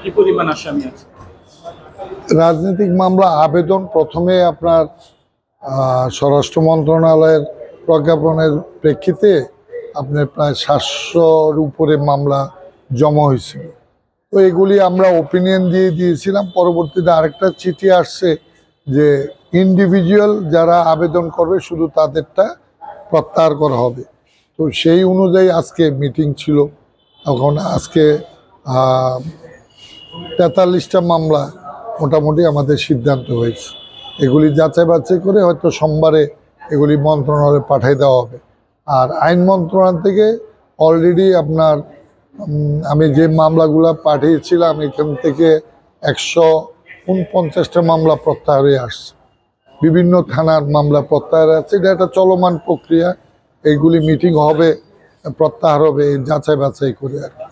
কি পরিমাণ আসামি আছে? রাজনৈতিক মামলা আবেদন প্রথমে আপনার স্বরাষ্ট্র মন্ত্রণালয়ের প্রজ্ঞাপনের প্রেক্ষিতে আপনার প্রায় 700-র উপরে মামলা জমা হয়েছিল। তো এগুলি আমরা ওপিনিয়ন দিয়েছিলাম। পরবর্তীতে আরেকটা চিঠি আসছে যে ইন্ডিভিজুয়াল যারা আবেদন করবে শুধু তাদেরটা প্রত্যাহার করা হবে। তো সেই অনুযায়ী আজকে মিটিং ছিল। এখন আজকে 43টা মামলা মোটামুটি আমাদের সিদ্ধান্ত হয়েছে। এগুলি যাচাই বাছাই করে হয়তো সোমবারে এগুলি মন্ত্রণালয়ে পাঠিয়ে দেওয়া হবে। আর আইন মন্ত্রণালয় থেকে অলরেডি আপনার আমি যে মামলাগুলো পাঠিয়েছিলাম এখান থেকে 149টা মামলা প্রত্যাহার হয়ে আসছে। বিভিন্ন থানার মামলা প্রত্যাহার আছে। এটা একটা চলমান প্রক্রিয়া। এইগুলি মিটিং হবে, প্রত্যাহার হবে যাচাই বাছাই করে আর কি।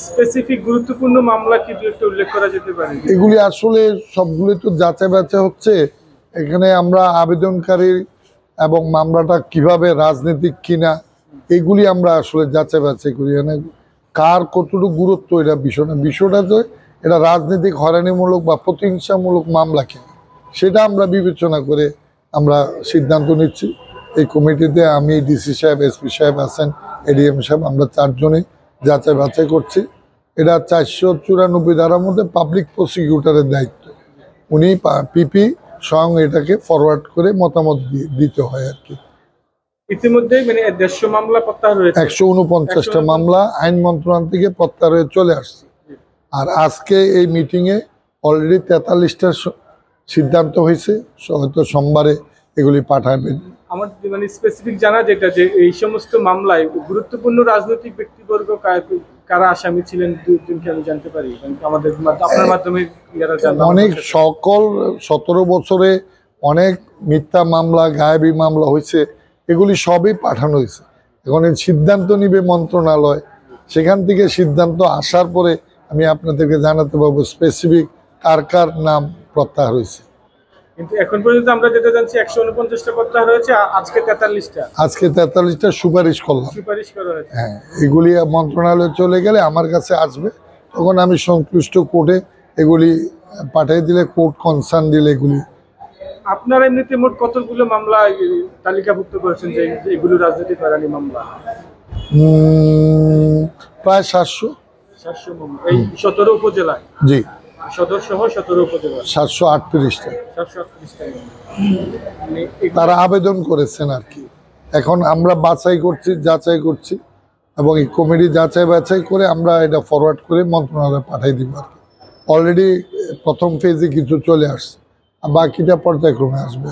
স্পেসিফিক গুরুত্বপূর্ণ মামলা কি একটু উল্লেখ করা যেতে পারে? এগুলি আসলে সবগুলি তো যাচাই বাছাই হচ্ছে। এখানে আমরা আবেদনকারী এবং মামলাটা কিভাবে রাজনৈতিক কিনা এগুলি আমরা আসলে যাচাই বাছাই করি। মানে কার কতটুকু গুরুত্ব এটা বিষয় না, বিষয়টা যে এটা রাজনৈতিক হয়রানিমূলক বা প্রতিহিংসামূলক মামলা কিনা সেটা আমরা বিবেচনা করে আমরা সিদ্ধান্ত নিচ্ছি। এই কমিটিতে আমি, ডিসি সাহেব, এসপি সাহেব আছেন, এডিএম সাহেব, আমরা 4 জনই যাচাই বাছাই করছি। এটা 494 ধারার মধ্যে পাবলিক প্রসিকিউটরের দায়িত্ব। উনি পিপি স্বয়ং এটাকে ফরওয়ার্ড করে মতামত দিতে হয় আর কি। ইতিমধ্যে মানে 150 মামলা প্রত্যাহার হয়েছে। 149টা মামলা আইন মন্ত্রণালয় থেকে প্রত্যাহার হয়ে চলে আসছে। আর আজকে এই মিটিংয়ে অলরেডি 43টা সিদ্ধান্ত হয়েছে। হয়তো সোমবারে এগুলি পাঠাবেন। আমার মানে স্পেসিফিক জানা যেটা যে এই সমস্ত মামলায় গুরুত্বপূর্ণ রাজনৈতিক ব্যক্তিবর্গ কারা আসামি ছিলেন দুজনকে আমি জানতে পারি আমাদের আপনার মাধ্যমে? অনেক সকল 17 বছরে অনেক মিথ্যা মামলা, গায়েবী মামলা হয়েছে, এগুলি সবই পাঠানো হয়েছে। এখন এই সিদ্ধান্ত নিবে মন্ত্রণালয়। সেখান থেকে সিদ্ধান্ত আসার পরে আমি আপনাদেরকে জানাতে পারবো স্পেসিফিক কার কার নাম প্রত্যাহার হয়েছে। কিন্তু এখন পর্যন্ত আমরা যেটা জানছি 149টা প্রত্যাহার হয়েছে, আজকে 43টা। আজকে 43টা সুপারিশ করলাম। সুপারিশ করা হয়েছে। হ্যাঁ, এগুলি মন্ত্রণালয়ে চলে গেলে আমার কাছে আসবে, তখন আমি সংশ্লিষ্ট কোর্টে এগুলি পাঠিয়ে দিলে কোর্ট কনসার্ন দিলে এগুলি। আপনারা এমনিতে মোট কতগুলো মামলা তালিকাভুক্ত করেছেন যে এগুলো রাজনৈতিক হয়রানি মামলা? প্রায় 700 মামলা এই 17 উপজেলায়। জি, সদর সহ 17 উপজেলা 738টা 738টা তারা আবেদন করেছেন আর কি। এখন আমরা যাচাই করছি এবং এই কমিটি যাচাই বাছাই করে আমরা এটা ফরওয়ার্ড করে মন্ত্রণালয়ে পাঠিয়ে দিব আর কি। অলরেডি প্রথম ফেজে কিছু চলে আসছে, বাকিটা পর্যায়ক্রমে আসবে।